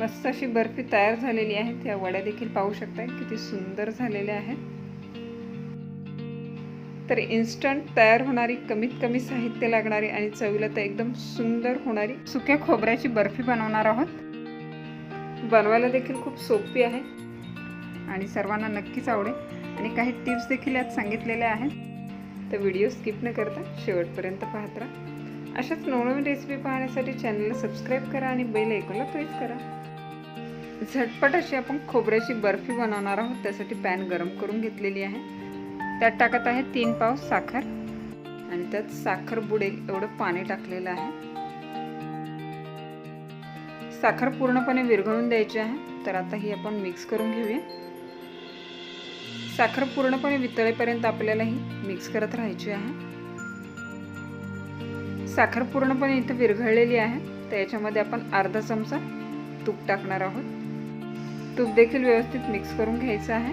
मस्त अशी बर्फी तयार झालेली आहे। त्या वड्या देखील पाहू शकताय किती सुंदर झालेल्या आहेत। तर इन्स्टंट तयार होणारी, कमीत कमी साहित्य लागणारी आणि चवीला तर एकदम सुंदर होणारी सुक्या खोबऱ्याची बर्फी बनवणार आहोत। बनवायला देखील खूप सोपी आहे आणि सर्वांना नक्कीच आवडेल आणि काही टिप्स देखील यात सांगितलेल्या आहेत। तर व्हिडिओ स्किप न करता शेवटपर्यंत पाहत राहा। अशाच नवनवीन रेसिपी पाहण्यासाठी चॅनलला सबस्क्राईब करा आणि बेल आयकॉनला प्रेस करा। झटपट अशी आपण खोबऱ्याची बर्फी बनवणार आहोत। त्यासाठी पॅन गरम करून घेतलेली आहे। त्यात टाकत आहे 3 पाव साखर आणि त्यात साखर बुडेल एवढं पाणी टाकलेलं आहे। साखर पूर्णपणे विरघळून द्यायची आहे। तर आता ही आपण मिक्स करून घेऊया। साखर पूर्णपणे वितळेपर्यंत आपल्याला ही मिक्स करत राहायची आहे। साखर पूर्णपणे इथे विरघळलेली आहे। तर याच्यामध्ये आपण अर्धा चमचा तूप टाकणार आहोत। तूप देखील व्यवस्थित मिक्स करून घ्यायचं आहे।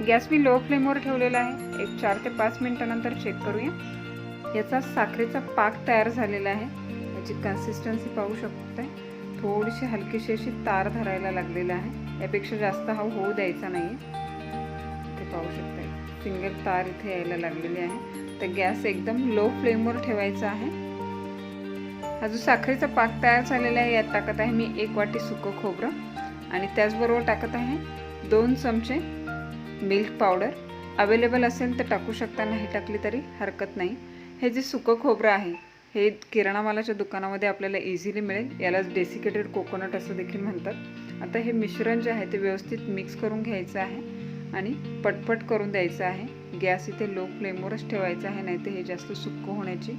गॅस मी लो फ्लेमवर ठेवलेला आहे। एक 4 ते 5 मिनिटांनंतर चेक करूया। याचा साखरेचा पाक तयार झालेला आहे। याची कन्सिस्टन्सी पाहू शकता। थोडीशी हलकीशी अशी तार धरायला लागलेला आहे। यापेक्षा जास्त हा होऊ द्यायचा नाही। ते पाहू शकता सिंगल तार इथे यायला लागलेली आहे। तर गॅस एकदम लो फ्लेमवर ठेवायचा आहे। हा जो साखरेचा पाक तयार झालेला आहे यात टाकत आहे मी 1 वाटी सुकं खोबरं आणि त्याचबरोबर टाकत आहे 2 चमचे मिल्क पावडर। अवेलेबल असेल तर टाकू शकता, नाही टाकली तरी हरकत नाही। हे जे सुकं खोबरं आहे हे किराणा मालाच्या दुकानामध्ये आपल्याला इझिली मिळेल। यालाच डेसिकेटेड कोकोनट असं देखील म्हणतात। आता हे मिश्रण जे आहे ते व्यवस्थित मिक्स करून घ्यायचं आहे आणि पटपट करून द्यायचं आहे। गॅस इथे लो फ्लेमवरच ठेवायचा आहे, नाही तर हे जास्त सुक्कं होण्याची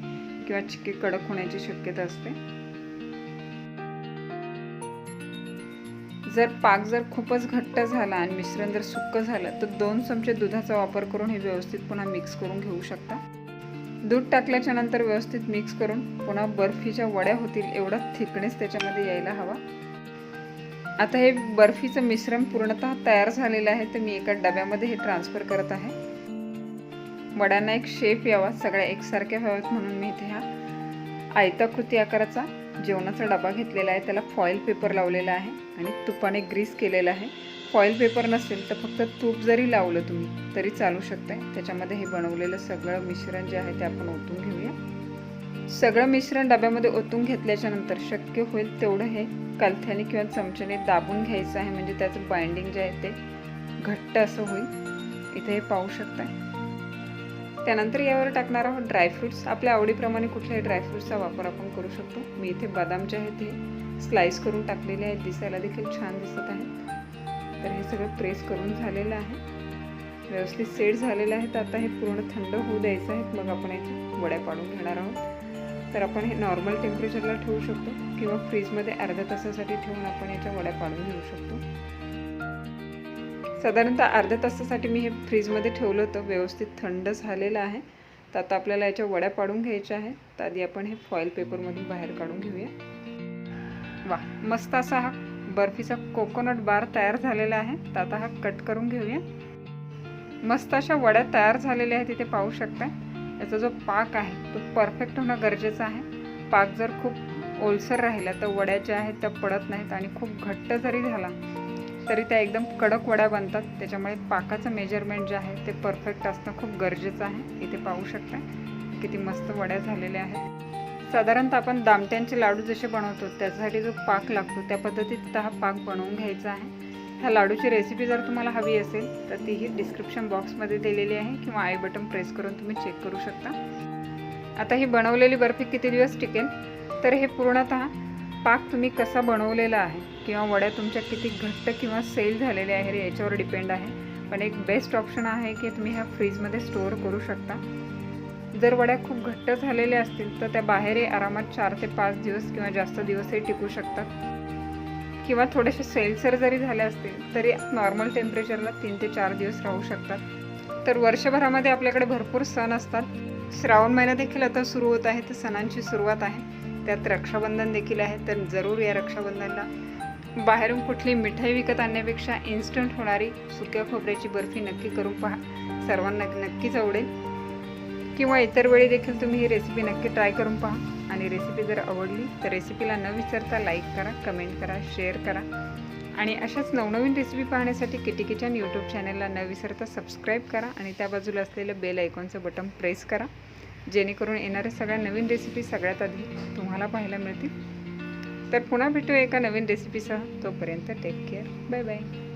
किंवा चिक्के कडक होण्याची शक्यता असते। जर पाक खूपच घट्ट झाला आणि मिश्रण जर सुक्कं झालं तर 2 चमचे दुधाचा वापर करून हे व्यवस्थित पुन्हा मिक्स करून घेऊ शकता। दूध टाकल्याच्या नंतर व्यवस्थित मिक्स करून पुन्हा बर्फीच्या वड्या होतील एवढा थिकनेस त्याच्यामध्ये यायला हवा। आता हे बर्फीचं मिश्रण पूर्णतः तयार झालेलं आहे। तर मी एका डब्यामध्ये हे ट्रान्सफर करत आहे। वड्यांना एक शेप यावा, सगळ्या एकसारख्या व्हाव्यात म्हणून मी इथे हा आयताकृती आकाराचा जेवणाचा डबा घेतलेला आहे। त्याला फॉईल पेपर लावलेला आहे आणि तुपाने ग्रीस केलेला आहे। फॉईल पेपर नसेल तर फक्त तूप जरी लावलं तुम्ही तरी चालू शकते। त्याच्यामध्ये हे बनवलेलं सगळं मिश्रण जे आहे ते आपण ओतून घेऊया। सगळं मिश्रण डब्यामध्ये ओतून घेतल्याच्या नंतर शक्य होईल तेवढं हे कलथ्याने किंवा चमच्याने दाबून घ्यायचं आहे, म्हणजे त्याचं बाइंडिंग जे आहे ते घट्ट असं होईल। इथे हे पाहू शकता। त्यानंतर यावर टाकणार आहोत ड्रायफ्रूट्स। आपल्या आवडीप्रमाणे कुठल्याही ड्रायफ्रूट्सचा वापर आपण करू शकतो। मी इथे बदाम जे आहेत ते स्लाइस करून टाकलेले आहेत, दिसायला देखील छान दिसत आहेत। तर हे सगळं प्रेस करून झालेलं आहे, व्यवस्थित सेट झालेलं आहे। तर आता हे पूर्ण थंड होऊ द्यायचं आहे, मग आपण याच्या वड्या पाडून घेणार आहोत। तर आपण हे नॉर्मल टेम्परेचरला ठेवू शकतो किंवा फ्रीजमध्ये अर्ध्या तासासाठी ठेवून आपण याच्या वड्या पाडून घेऊ शकतो। साधारणतः अर्ध्या तासासाठी मी हे फ्रीजमध्ये ठेवलं होतं, व्यवस्थित थंड झालेलं आहे। तर आता आपल्याला याच्या वड्या पाडून घ्यायच्या आहेत। तर आधी आपण हे फॉईल पेपरमधून बाहेर काढून घेऊया। वा, मस्त असा हा बर्फीचा कोकोनट बार तयार झालेला आहे। तर आता हा कट करून घेऊया। मस्त अशा वड्या तयार झालेल्या आहेत, इथे पाहू शकता। याचा जो पाक आहे तो परफेक्ट होणं गरजेचं आहे। पाक जर खूप ओलसर राहिला तर वड्या ज्या आहेत त्या पडत नाहीत आणि खूप घट्ट जरी झाला तरी त्या एकदम कडक वड्या बनतात। त्याच्यामुळे पाकाचं मेजरमेंट जे आहे ते परफेक्ट असणं खूप गरजेचं आहे। इथे पाहू शकता किती मस्त वड्या झालेल्या आहेत। साधारणतः आपण दामट्यांचे लाडू जसे बनवतो त्यासाठी जो पाक लागतो त्या पद्धतीत हा पाक बनवून घ्यायचा आहे। ह्या लाडूची रेसिपी जर तुम्हाला हवी असेल तर तीही डिस्क्रिप्शन बॉक्समध्ये दिलेली आहे किंवा आय बटन प्रेस करून तुम्ही चेक करू शकता। आता ही बनवलेली बर्फी किती दिवस टिकेल, तर हे पूर्णतः पाक तुम्ही कसा बनवलेला आहे किंवा वड्या तुमच्या किती घट्ट किंवा सेल झालेल्या आहे याच्यावर डिपेंड आहे। पण एक बेस्ट ऑप्शन आहे की तुम्ही ह्या फ्रीजमध्ये स्टोअर करू शकता। जर वड्या खूप घट्ट झालेल्या असतील तर त्या बाहेरही आरामात 4 ते 5 दिवस किंवा जास्त दिवसही टिकू शकतात किंवा थोडेसे सेलसर जरी झाले असतील तरी नॉर्मल टेम्परेचरला 3 ते 4 दिवस राहू शकतात। तर वर्षभरामध्ये आपल्याकडे भरपूर सण असतात। श्रावण महिना देखील आता सुरू होत आहे, तर सणांची सुरुवात आहे। त्यात रक्षाबंधन देखील आहे। तर जरूर या रक्षाबंधनला बाहेरून कुठली मिठाई विकत आणण्यापेक्षा इन्स्टंट होणारी सुक्या खोबऱ्याची बर्फी नक्की करून पहा, सर्वांना नक्कीच आवडेल। किंवा इतर वेळी देखील तुम्ही ही रेसिपी नक्की ट्राय करून पहा आणि रेसिपी जर आवडली तर रेसिपीला न विसरता लाईक करा, कमेंट करा, शेअर करा आणि अशाच नवनवीन रेसिपी पाहण्यासाठी किटी किचन यूट्यूब चॅनलला न विसरता सबस्क्राईब करा आणि त्या बाजूला असलेलं बेल आयकॉनचं बटन प्रेस करा, जेणेकरून येणाऱ्या सगळ्या नवीन रेसिपी सगळ्यात आधी तुम्हाला पाहायला मिळतील. तर पुन्हा भेटू एका नवीन रेसिपीसह. तोपर्यंत टेक केअर. Bye bye.